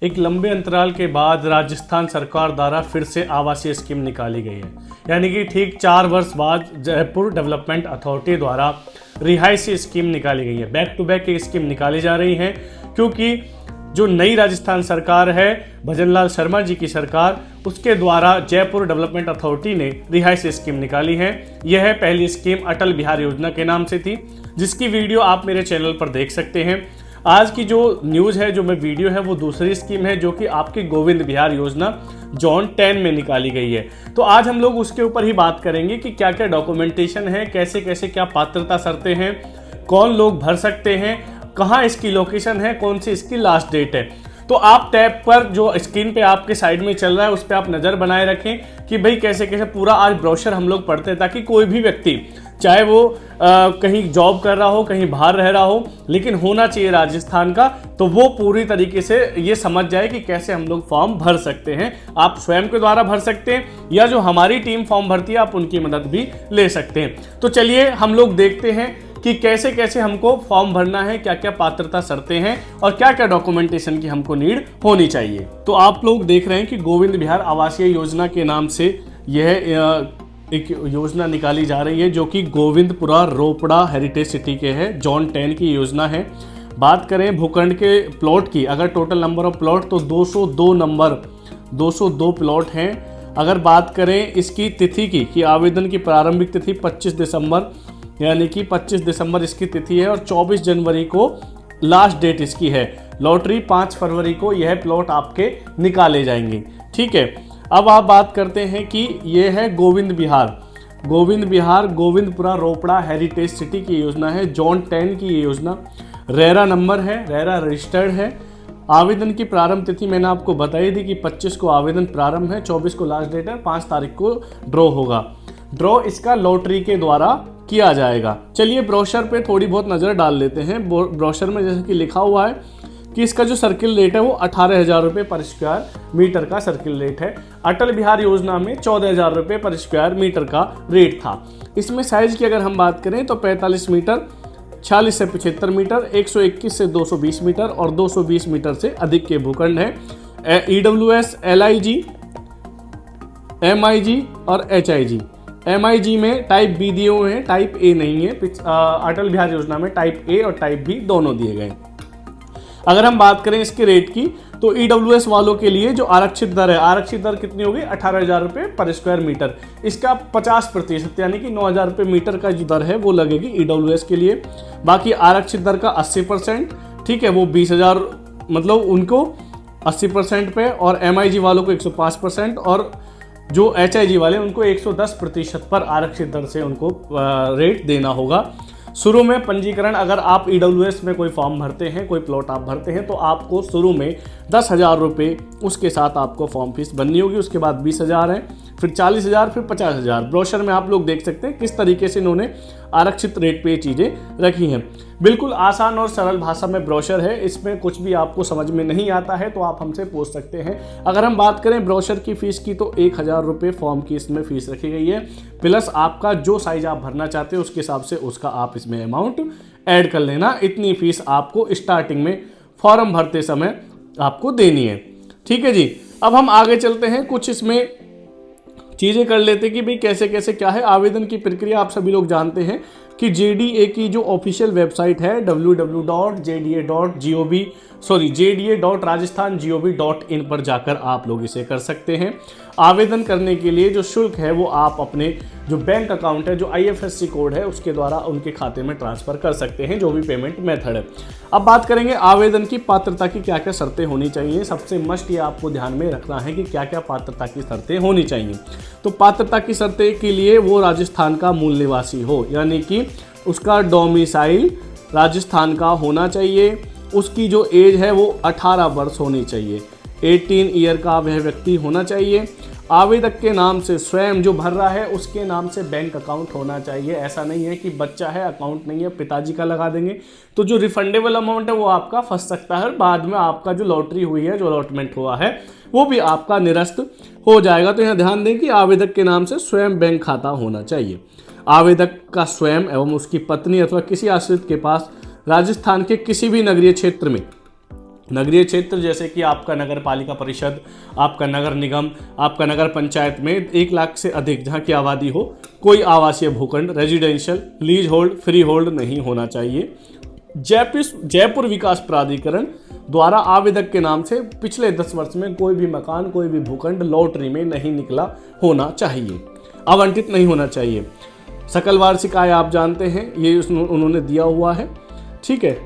एक लंबे अंतराल के बाद राजस्थान सरकार द्वारा फिर से आवासीय स्कीम निकाली गई है। यानी कि ठीक 4 वर्ष बाद जयपुर डेवलपमेंट अथॉरिटी द्वारा रिहायशी स्कीम निकाली गई है। बैक टू बैक ये स्कीम निकाली जा रही है क्योंकि जो नई राजस्थान सरकार है, भजनलाल शर्मा जी की सरकार, उसके द्वारा जयपुर डेवलपमेंट अथॉरिटी ने रिहायशी स्कीम निकाली है। यह पहली स्कीम अटल बिहार योजना के नाम से थी, जिसकी वीडियो आप मेरे चैनल पर देख सकते हैं। आज की जो न्यूज़ है, जो मैं वीडियो है, वो दूसरी स्कीम है जो कि आपकी गोविंद बिहार योजना जोन 10 में निकाली गई है। तो आज हम लोग उसके ऊपर ही बात करेंगे कि क्या क्या डॉक्यूमेंटेशन है, कैसे कैसे क्या पात्रता शर्तें हैं, कौन लोग भर सकते हैं, कहाँ इसकी लोकेशन है, कौन सी इसकी लास्ट डेट है। तो आप टैब पर जो स्क्रीन पे आपके साइड में चल रहा है उस पर आप नज़र बनाए रखें कि भाई कैसे कैसे पूरा आज ब्रोशर हम लोग पढ़ते हैं, ताकि कोई भी व्यक्ति चाहे वो कहीं जॉब कर रहा हो, कहीं बाहर रह रहा हो, लेकिन होना चाहिए राजस्थान का, तो वो पूरी तरीके से ये समझ जाए कि कैसे हम लोग फॉर्म भर सकते हैं। आप स्वयं के द्वारा भर सकते हैं या जो हमारी टीम फॉर्म भरती है आप उनकी मदद भी ले सकते हैं। तो चलिए हम लोग देखते हैं कि कैसे कैसे हमको फॉर्म भरना है, क्या क्या पात्रता शर्तें हैं और क्या क्या डॉक्यूमेंटेशन की हमको नीड होनी चाहिए। तो आप लोग देख रहे हैं कि गोविंद बिहार आवासीय योजना के नाम से यह एक योजना निकाली जा रही है जो कि गोविंदपुरा रोपड़ा हेरिटेज सिटी के है, जोन 10 की योजना है। बात करें भूखंड के प्लॉट की, अगर टोटल नंबर ऑफ प्लॉट तो 202 प्लॉट हैं। अगर बात करें इसकी तिथि की कि आवेदन की प्रारंभिक तिथि 25 दिसंबर, यानी कि 25 दिसंबर इसकी तिथि है और 24 जनवरी को लास्ट डेट इसकी है। लॉटरी 5 फरवरी को यह प्लॉट आपके निकाले जाएंगे। ठीक है, अब आप बात करते हैं कि यह है गोविंद बिहार गोविंदपुरा रोपड़ा हेरिटेज सिटी की योजना है, जोन 10 की ये योजना। रेरा नंबर है, रेरा रजिस्टर्ड है। आवेदन की प्रारंभ तिथि मैंने आपको बताई थी कि 25 को आवेदन प्रारंभ है, 24 को लास्ट डेट है, 5 तारीख को ड्रॉ होगा। ड्रॉ इसका लॉटरी के द्वारा किया जाएगा। चलिए ब्रोशर पे थोड़ी बहुत नज़र डाल लेते हैं। ब्रोशर में जैसे कि लिखा हुआ है कि इसका जो सर्किल रेट है वो 18,000 रुपये पर स्क्वायर मीटर का सर्किल रेट है। अटल बिहार योजना में 14,000 रुपये पर स्क्वायर मीटर का रेट था। इसमें साइज की अगर हम बात करें तो 45 मीटर, 46 से 75 मीटर, 121 से 220 मीटर और 220 मीटर से अधिक के भूखंड है। EWS, LIG, MIG और HIG। MIG में टाइप बी दिए हुए हैं, टाइप ए नहीं है। अटल बिहार योजना में टाइप ए और टाइप बी दोनों दिए गए। अगर हम बात करें इसके रेट की तो EWS वालों के लिए जो आरक्षित दर है, आरक्षित दर कितनी होगी? 18,000 रुपये पर स्क्वायर मीटर। इसका 50% यानी कि 9,000 रुपये मीटर का जो दर है वो लगेगी EWS के लिए। बाकी आरक्षित दर का 80%, ठीक है, वो 20,000, मतलब उनको 80% पे, और MIG वालों को 105% और जो HIG वाले उनको 110% पर आरक्षित दर से उनको रेट देना होगा। शुरू में पंजीकरण, अगर आप EWS में कोई फॉर्म भरते हैं, कोई प्लॉट आप भरते हैं, तो आपको शुरू में 10,000 रुपये उसके साथ आपको फॉर्म फीस बननी होगी। उसके बाद 20,000 है, फिर 40,000, फिर 50,000। ब्रोशर में आप लोग देख सकते हैं किस तरीके से इन्होंने आरक्षित रेट पे ये चीज़ें रखी हैं। बिल्कुल आसान और सरल भाषा में ब्रोशर है, इसमें कुछ भी आपको समझ में नहीं आता है तो आप हमसे पूछ सकते हैं। अगर हम बात करें ब्रोशर की फ़ीस की तो 1,000 रुपये फॉर्म की इसमें फ़ीस रखी गई है, प्लस आपका जो साइज आप भरना चाहते हैं उसके हिसाब से उसका आप इसमें अमाउंट ऐड कर लेना। इतनी फ़ीस आपको स्टार्टिंग में फॉर्म भरते समय आपको देनी है। ठीक है जी, अब हम आगे चलते हैं, कुछ इसमें चीज़ें कर लेते हैं कि भाई कैसे कैसे क्या है आवेदन की प्रक्रिया। आप सभी लोग जानते हैं कि JDA की जो ऑफिशियल वेबसाइट है JDA.rajasthan.gov.in पर जाकर आप लोग इसे कर सकते हैं। आवेदन करने के लिए जो शुल्क है वो आप अपने जो बैंक अकाउंट है, जो IFSC कोड है, उसके द्वारा उनके खाते में ट्रांसफ़र कर सकते हैं, जो भी पेमेंट मेथड है। अब बात करेंगे आवेदन की पात्रता की क्या क्या शर्तें होनी चाहिए। सबसे मस्ट ये आपको ध्यान में रखना है कि क्या क्या पात्रता की शर्तें होनी चाहिए। तो पात्रता की शर्तें के लिए वो राजस्थान का मूल निवासी हो, यानी कि उसका डोमिसाइल राजस्थान का होना चाहिए। उसकी जो एज है वो 18 वर्ष होनी चाहिए। 18 ईयर का वह व्यक्ति होना चाहिए। आवेदक के नाम से स्वयं जो भर रहा है उसके नाम से बैंक अकाउंट होना चाहिए। ऐसा नहीं है कि बच्चा है अकाउंट नहीं है पिताजी का लगा देंगे तो जो रिफंडेबल अमाउंट है वो आपका फंस सकता है। बाद में आपका जो लॉटरी हुई है, जो अलॉटमेंट हुआ है, वो भी आपका निरस्त हो जाएगा। तो यहाँ ध्यान दें कि आवेदक के नाम से स्वयं बैंक खाता होना चाहिए। आवेदक का स्वयं एवं उसकी पत्नी अथवा किसी आश्रित के पास राजस्थान के किसी भी नगरीय क्षेत्र में नगरीय क्षेत्र जैसे कि आपका नगर पालिका परिषद, आपका नगर निगम, आपका नगर पंचायत में 1 लाख से अधिक जहां की आबादी हो, कोई आवासीय भूखंड, residential, lease hold, free hold नहीं होना चाहिए। जयपुर विकास प्राधिकरण द्वारा आवेदक के नाम से पिछले 10 वर्ष में कोई भी मकान, कोई भी भूखंड लॉटरी में नहीं निकला होना चाहिए, आवंटित नहीं होना चाहिए। सकल वार्षिक आय आप जानते हैं, ये उन्होंने दिया हुआ है, ठीक है।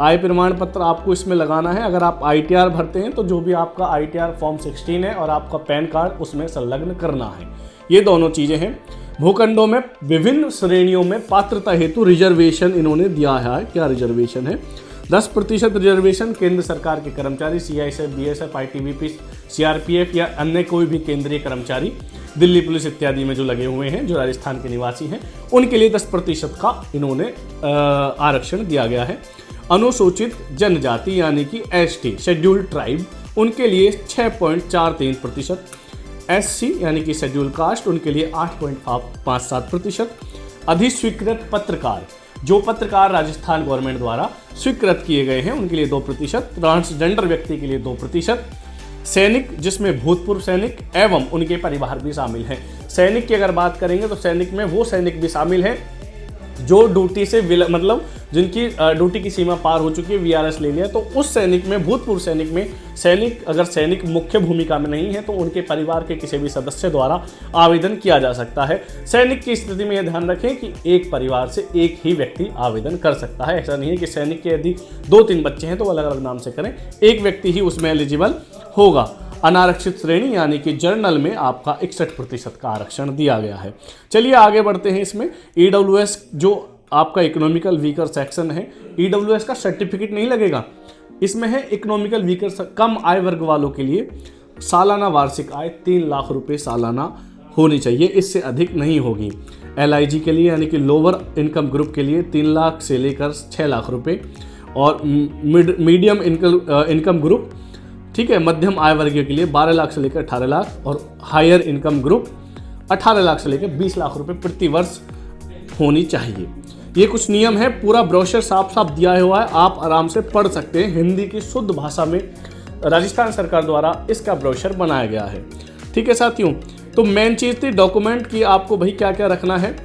आय प्रमाण पत्र आपको इसमें लगाना है। अगर आप ITR भरते हैं तो जो भी आपका ITR फॉर्म 16 है और आपका पैन कार्ड उसमें संलग्न करना है। ये दोनों चीज़ें हैं। भूखंडों में विभिन्न श्रेणियों में पात्रता हेतु रिजर्वेशन इन्होंने दिया है। क्या रिजर्वेशन है? 10% रिजर्वेशन केंद्र सरकार के कर्मचारी, CISF, BSF, ITBP, CRPF या अन्य कोई भी केंद्रीय कर्मचारी, दिल्ली पुलिस इत्यादि में जो लगे हुए हैं, जो राजस्थान के निवासी हैं, उनके लिए 10% का इन्होंने आरक्षण दिया गया है। अनुसूचित जनजाति यानी कि ST, शेड्यूल्ड ट्राइब, उनके लिए 6.43%, SC यानी कि शेड्यूल कास्ट, उनके लिए 8.57%। अधिस्वीकृत पत्रकार, जो पत्रकार राजस्थान गवर्नमेंट द्वारा स्वीकृत किए गए हैं, उनके लिए 2%। ट्रांसजेंडर व्यक्ति के लिए 2%। सैनिक, जिसमें भूतपूर्व सैनिक एवं उनके परिवार भी शामिल हैं। सैनिक की अगर बात करेंगे तो सैनिक में वो सैनिक भी शामिल हैं जो ड्यूटी से मतलब जिनकी ड्यूटी की सीमा पार हो चुकी है, VRS ले लिया, तो उस सैनिक में, भूतपूर्व सैनिक में, सैनिक अगर सैनिक मुख्य भूमिका में नहीं है तो उनके परिवार के किसी भी सदस्य द्वारा आवेदन किया जा सकता है। सैनिक की स्थिति में यह ध्यान रखें कि एक परिवार से एक ही व्यक्ति आवेदन कर सकता है। ऐसा नहीं है कि सैनिक के यदि 2-3 बच्चे हैं तो अलग अलग नाम से करें, एक व्यक्ति ही उसमें एलिजिबल होगा। अनारक्षित श्रेणी यानी कि जर्नल में आपका 61% का आरक्षण दिया गया है। चलिए आगे बढ़ते हैं। इसमें EWS जो आपका इकोनॉमिकल वीकर सेक्शन है, EWS का सर्टिफिकेट नहीं लगेगा। इसमें है इकोनॉमिकल वीकर, कम आय वर्ग वालों के लिए सालाना वार्षिक आय 3 लाख रुपए सालाना होनी चाहिए, इससे अधिक नहीं होगी। LIG के लिए यानी कि लोअर इनकम ग्रुप के लिए 3 लाख से लेकर 6 लाख रुपए, और मीडियम इनकम ग्रुप, ठीक है, मध्यम आय वर्ग के लिए 12 लाख से लेकर 18 लाख, और हायर इनकम ग्रुप 18 लाख से लेकर 20 लाख रुपए प्रति वर्ष होनी चाहिए। ये कुछ नियम है। पूरा ब्रोशर साफ साफ दिया हुआ है, आप आराम से पढ़ सकते हैं। हिंदी की शुद्ध भाषा में राजस्थान सरकार द्वारा इसका ब्रोशर बनाया गया है, ठीक है साथियों। तो मेन चीज़ थी डॉक्यूमेंट की, आपको भाई क्या क्या रखना है।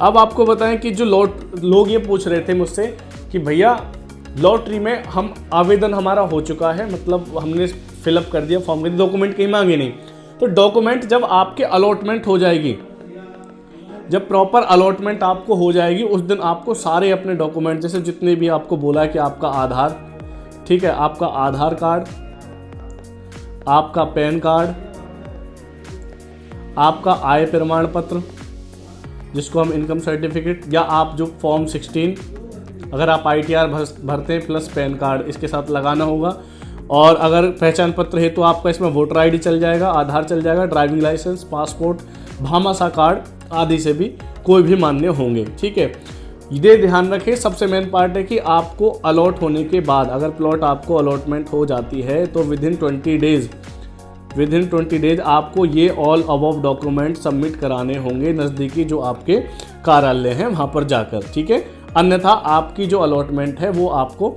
अब आपको बताएं कि जो लोग ये पूछ रहे थे मुझसे कि भैया लॉटरी में हम आवेदन हमारा हो चुका है, मतलब हमने फिलअप कर दिया फॉर्म, के डॉक्यूमेंट कहीं मांगे नहीं। तो डॉक्यूमेंट जब आपके अलॉटमेंट हो जाएगी, जब प्रॉपर अलॉटमेंट आपको हो जाएगी, उस दिन आपको सारे अपने डॉक्यूमेंट, जैसे जितने भी आपको बोला है कि आपका आधार, ठीक है, आपका आधार कार्ड, आपका पैन कार्ड, आपका आय प्रमाण पत्र जिसको हम इनकम सर्टिफिकेट, या आप जो फॉर्म 16 अगर आप ITR भरते हैं प्लस पैन कार्ड इसके साथ लगाना होगा। और अगर पहचान पत्र है तो आपका इसमें वोटर ID चल जाएगा, आधार चल जाएगा, driving licence, passport, Bhamashah card आदि से भी कोई भी मान्य होंगे, ठीक है। ये ध्यान रखें, सबसे मेन पार्ट है कि आपको अलॉट होने के बाद, अगर प्लॉट आपको अलॉटमेंट हो जाती है तो विदिन 20 डेज आपको ये ऑल अबव डॉक्यूमेंट सबमिट कराने होंगे नज़दीकी जो आपके कार्यालय हैं वहाँ पर जाकर, ठीक है। अन्यथा आपकी जो अलॉटमेंट है वो आपको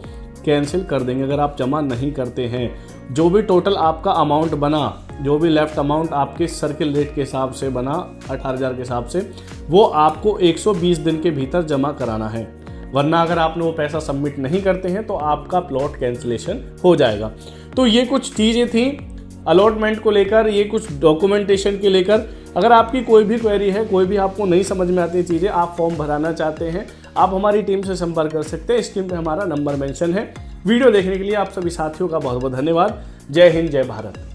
कैंसिल कर देंगे अगर आप जमा नहीं करते हैं। जो भी टोटल आपका अमाउंट बना, जो भी लेफ्ट अमाउंट आपके सर्किल रेट के हिसाब से बना 18,000 के हिसाब से, वो आपको 120 दिन के भीतर जमा कराना है, वरना अगर आपने वो पैसा सबमिट नहीं करते हैं तो आपका प्लॉट कैंसिलेशन हो जाएगा। तो ये कुछ चीज़ें थी अलॉटमेंट को लेकर, ये कुछ डॉक्यूमेंटेशन के लेकर। अगर आपकी कोई भी क्वेरी है, कोई भी आपको नहीं समझ में आती चीज़ें, आप फॉर्म भराना चाहते हैं, आप हमारी टीम से संपर्क कर सकते हैं। स्क्रीन पे हमारा नंबर मेंशन है। वीडियो देखने के लिए आप सभी साथियों का बहुत बहुत धन्यवाद। जय हिंद, जय भारत।